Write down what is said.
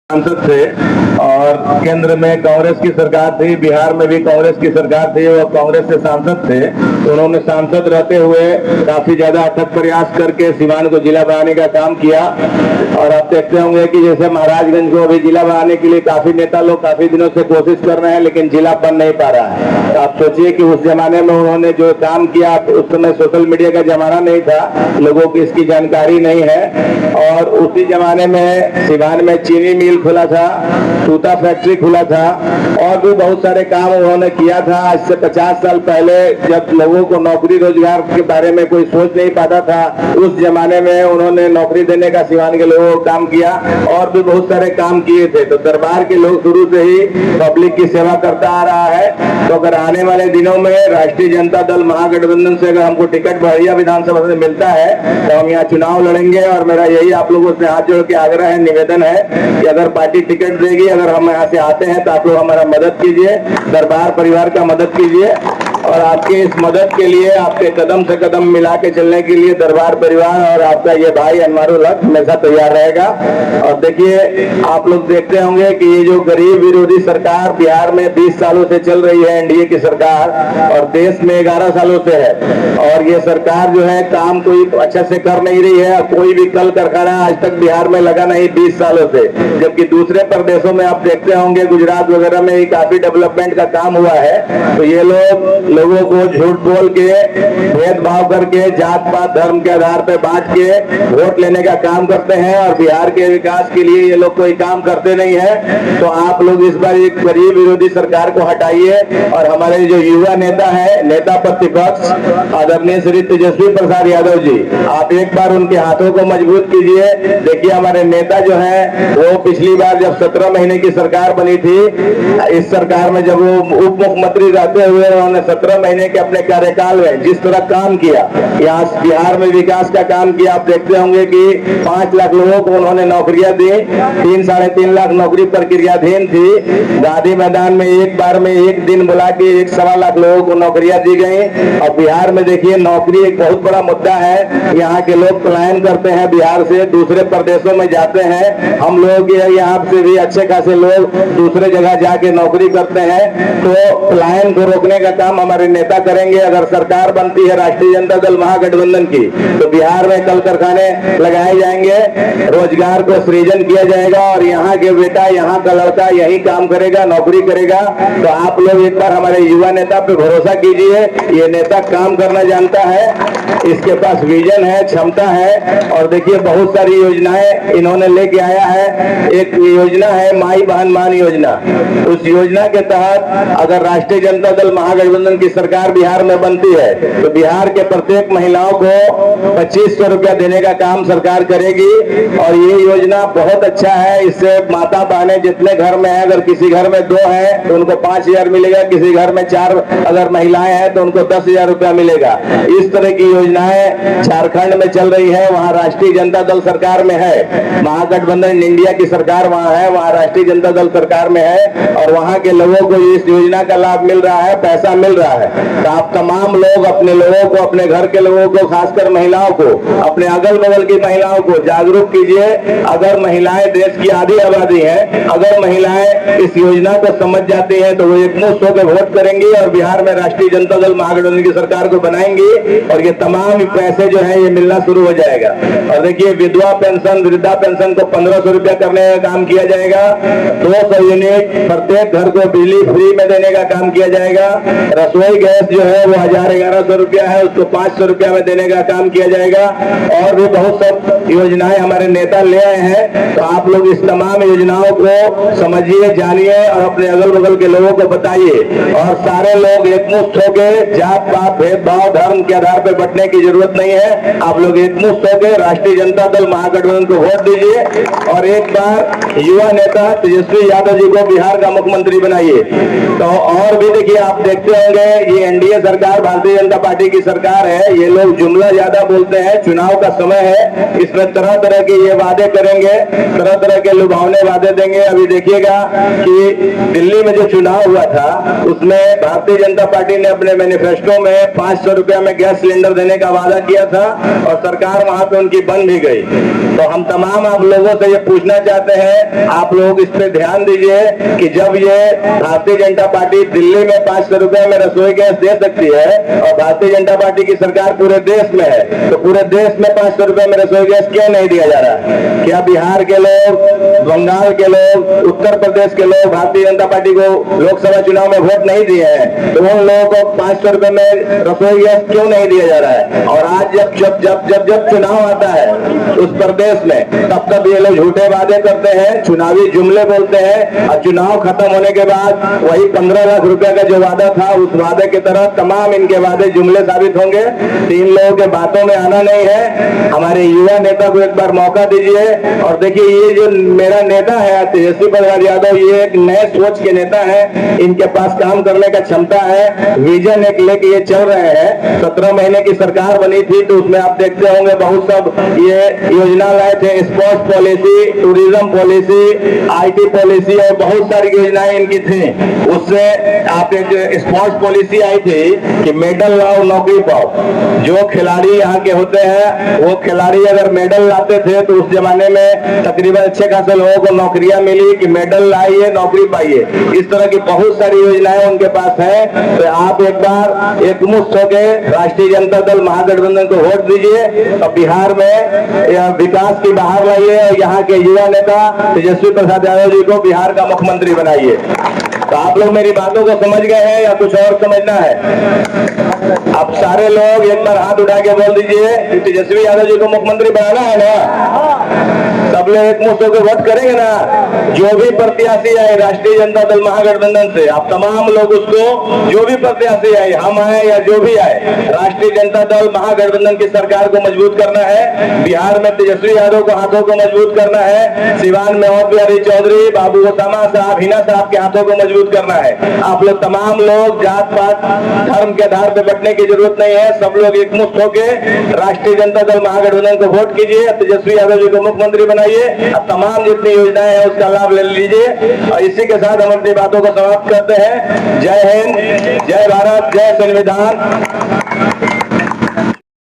सांसद थे और केंद्र में कांग्रेस की सरकार थी, बिहार में भी कांग्रेस की सरकार थी और कांग्रेस से सांसद थे। तो उन्होंने सांसद रहते हुए काफी ज्यादा अथक प्रयास करके सिवान को जिला बनाने का काम किया। और आप देखते होंगे कि जैसे महाराजगंज को अभी जिला बनाने के लिए काफी नेता लोग काफी दिनों से कोशिश कर रहे हैं, लेकिन जिला बन नहीं पा रहा है। तो आप सोचिए कि उस जमाने में उन्होंने जो काम किया, उस समय सोशल मीडिया का जमाना नहीं था, लोगों को इसकी जानकारी नहीं है। और उसी जमाने में सिवान में चीनी मिल खुला था, सूता फैक्ट्री खुला था और भी बहुत सारे काम उन्होंने किया था। आज से 50 साल पहले जब लोगों को नौकरी रोजगार के बारे में कोई सोच नहीं पाता था, उस जमाने में उन्होंने नौकरी देने का सिवान के लोगों को काम किया और भी बहुत सारे काम किए थे। तो दरबार के लोग शुरू से ही पब्लिक की सेवा करता आ रहा है। तो अगर आने वाले दिनों में राष्ट्रीय जनता दल महागठबंधन से अगर हमको टिकट बहरिया विधानसभा से मिलता है तो हम यहाँ चुनाव लड़ेंगे। और मेरा यही आप लोगों से हाथ जोड़ के आग्रह है, निवेदन है कि अगर पार्टी टिकट देगी, अगर हम यहाँ से आते हैं तो आप लोग हमारा मदद कीजिए, दरबार परिवार का मदद कीजिए। और आपके इस मदद के लिए, आपके कदम से कदम मिला के चलने के लिए दरबार परिवार और आपका ये भाई अनवारुल हक हमेशा तैयार रहेगा। और देखिए, आप लोग देखते होंगे कि ये जो गरीब विरोधी सरकार बिहार में 20 सालों से चल रही है, एनडीए की सरकार, और देश में 11 सालों से है, और ये सरकार जो है काम कोई अच्छा से कर नहीं रही है। कोई भी कल कारखाना आज तक बिहार में लगा नहीं 20 सालों से, जबकि दूसरे प्रदेशों में आप देखते होंगे, गुजरात वगैरह में ही काफी डेवलपमेंट का काम हुआ है। तो ये लोगों को झूठ बोल के, भेदभाव करके, जात पात धर्म के आधार पर बांट के वोट लेने का काम करते हैं और बिहार के विकास के लिए ये लोग कोई काम करते नहीं है। तो आप लोग इस बार एक गरीब विरोधी सरकार को हटाइए और हमारे जो युवा नेता है, नेता प्रतिपक्ष आदरणीय श्री तेजस्वी प्रसाद यादव जी, आप एक बार उनके हाथों को मजबूत कीजिए। देखिए, हमारे नेता जो है वो पिछली बार जब 17 महीने की सरकार बनी थी, इस सरकार में जब वो उप मुख्यमंत्री रहते हुए उन्होंने 17 महीने के अपने कार्यकाल में जिस तरह काम किया, यहाँ बिहार में विकास का काम किया। आप देखते होंगे कि 5 लाख लोगों को उन्होंने नौकरियां दी, 3-3.5 लाख नौकरी प्रक्रियाधीन थी। गांधी मैदान में एक बार में एक दिन बुला के 1-1.25 लाख लोगों को नौकरियां दी गई। और बिहार में देखिए, नौकरी एक बहुत बड़ा मुद्दा है। यहाँ के लोग पलायन करते हैं, बिहार से दूसरे प्रदेशों में जाते हैं। हम लोग यहाँ से भी अच्छे खासे लोग दूसरे जगह जाके नौकरी करते हैं। तो पलायन को रोकने का काम हमारे नेता करेंगे। अगर सरकार बनती है राष्ट्रीय जनता दल महागठबंधन की, तो बिहार में कल कारखाने लगाए जाएंगे, रोजगार को सृजन किया जाएगा और यहाँ के बेटा, यहाँ का लड़का यही काम करेगा, नौकरी करेगा। तो आप लोग एक बार हमारे युवा नेता पे भरोसा कीजिए। ये नेता काम करना जानता है, इसके पास विजन है, क्षमता है। और देखिए, बहुत सारी योजनाएं इन्होंने लेके आया है। एक योजना है माई बहन मान योजना। उस योजना के तहत अगर राष्ट्रीय जनता दल महागठबंधन की सरकार बिहार में बनती है तो बिहार के प्रत्येक महिलाओं को 2500 रुपया देने का काम सरकार करेगी। और ये योजना बहुत अच्छा है। इससे माता बहनें जितने घर में है, अगर किसी घर में 2 है तो उनको 5000 मिलेगा, किसी घर में 4 अगर महिलाएं हैं तो उनको 10,000 रुपया मिलेगा। इस तरह की योजनाएं झारखंड में चल रही है, वहाँ राष्ट्रीय जनता दल सरकार में है। महागठबंधन इंडिया की सरकार वहाँ है, वहाँ राष्ट्रीय जनता दल सरकार में है और वहाँ के लोगों को इस योजना का लाभ मिल रहा है, पैसा मिल रहा है। तो आप तमाम लोग अपने लोगों को, अपने घर के लोगों को, खासकर महिलाओं को, अपने अगल बगल की महिलाओं को जागरूक कीजिए। अगर महिलाएं देश की आधी आबादी है, अगर महिलाएं इस योजना को समझ जाती हैं तो वो एकमुश्त होकर वोट करेंगी और बिहार में राष्ट्रीय जनता दल महागठबंधन की सरकार को बनाएंगी और ये तमाम पैसे जो है ये मिलना शुरू हो जाएगा। और देखिए, विधवा पेंशन, वृद्धा पेंशन को 1500 रुपया करने का काम किया जाएगा। 200 यूनिट प्रत्येक घर को बिजली फ्री में देने का काम किया जाएगा। रसोई गैस जो है वो 1000-1100 रुपया है, उसको 500 रुपया में देने का काम किया जाएगा। और भी बहुत सब योजनाएं हमारे नेता ले आए हैं। तो आप लोग इस तमाम योजनाओं को समझिए, जानिए और अपने अगल बगल के लोगों को बताइए। और सारे लोग एकमुश्त होकर, जात पात भेदभाव धर्म के आधार पर बंटने की जरूरत नहीं है। आप लोग एकमुश्त होकर राष्ट्रीय जनता दल महागठबंधन को वोट दीजिए और एक बार युवा नेता तेजस्वी यादव जी को बिहार का मुख्यमंत्री बनाइए। तो और भी देखिए, आप देखते होंगे ये एनडीए सरकार भारतीय जनता पार्टी की सरकार है। ये लोग जुमला ज्यादा बोलते हैं, चुनाव का समय है, इसमें तरह तरह के ये वादे करेंगे, तरह तरह के लुभावने वादे देंगे। अभी देखिएगा कि दिल्ली में जो चुनाव हुआ था उसमें भारतीय जनता पार्टी ने अपने मैनिफेस्टो में 500 रुपया में गैस सिलेंडर देने का वादा किया था और सरकार वहां पे उनकी बन भी गई। तो हम तमाम आप लोगों से ये पूछना चाहते हैं, आप लोग इस पे ध्यान दीजिए कि जब ये भारतीय जनता पार्टी दिल्ली में 500 रुपए में रसोई गैस दे सकती है और भारतीय जनता पार्टी की सरकार पूरे देश में है, तो पूरे देश में 500 रुपए में रसोई गैस क्यों नहीं दिया जा रहा है? क्या बिहार के लोग, बंगाल के लोग, उत्तर प्रदेश के लोग भारतीय जनता पार्टी को लोकसभा चुनाव में वोट नहीं दिए हैं? तो उन लोगों को 500 रुपए में रसोई गैस क्यों नहीं दिया जा रहा है? और आज जब चुनाव आता है उस प्रदेश में, तब ये लोग झूठे वादे करते हैं, चुनावी जुमले बोलते हैं, और चुनाव खत्म होने के बाद वही 15 लाख रुपए का जो वादा था उस वादे की तरह तमाम इनके वादे जुमले साबित होंगे। तीन लोगों के बातों में आना नहीं है। हमारे युवा नेता को एक बार मौका दीजिए। और देखिए, ये जो मेरा नेता है तेजस्वी प्रसाद यादव, ये एक नए सोच के नेता है, इनके पास काम करने का क्षमता है, विजन एक लेके ये चल रहे हैं। 17 महीने की सरकार बनी थी तो उसमें आप देखते होंगे बहुत सब ये योजना लाए थे, sports policy, tourism policy, IT policy और बहुत सारी योजनाएं इनकी थी। उससे आप एक स्पोर्ट्स पॉलिसी आई थी कि मेडल लाओ नौकरी पाओ। जो खिलाड़ी यहाँ के होते हैं वो खिलाड़ी अगर मेडल लाते थे तो उस जमाने में तकरीबन अच्छे खासे लोगों को नौकरियां मिली कि मेडल लाइए नौकरी पाइए। इस तरह की बहुत सारी योजनाएं उनके पास है। तो आप एक बार एकमुश्त होकर राष्ट्रीय जनता दल महागठबंधन को वोट दीजिए और बिहार में विकास की बहार लाइए और यहाँ के युवा नेता तेजस्वी प्रसाद यादव जी को बिहार का मुख्यमंत्री बनाइए। तो आप लोग मेरी बातों को समझ गए हैं या कुछ और समझना है? आप सारे लोग एक बार हाथ उठा के बोल दीजिए कि तेजस्वी यादव जी को मुख्यमंत्री बनाना है ना? सब लोग एकमुश्त होकर वोट करेंगे ना? जो भी प्रत्याशी आए राष्ट्रीय जनता दल महागठबंधन से, आप तमाम लोग उसको, जो भी प्रत्याशी आए, हम आए या जो भी आए, राष्ट्रीय जनता दल महागठबंधन की सरकार को मजबूत करना है। बिहार में तेजस्वी यादव को हाथों को मजबूत करना है। सिवान में और बिहारी चौधरी, बाबू ओसामा साहब, हिना साहब के हाथों को मजबूत करना है। आप लोग तमाम लोग जात पात धर्म के आधार पर बटने की जरूरत नहीं है। सब लोग एकमुश्त होकर राष्ट्रीय जनता दल महागठबंधन को वोट कीजिए, तेजस्वी यादव जी को मुख्यमंत्री बनाइए, तमाम जितनी योजनाएं हैं उसका लाभ ले लीजिए। और इसी के साथ हम अपनी बातों को समाप्त करते हैं। जय हिंद, जय भारत, जय संविधान।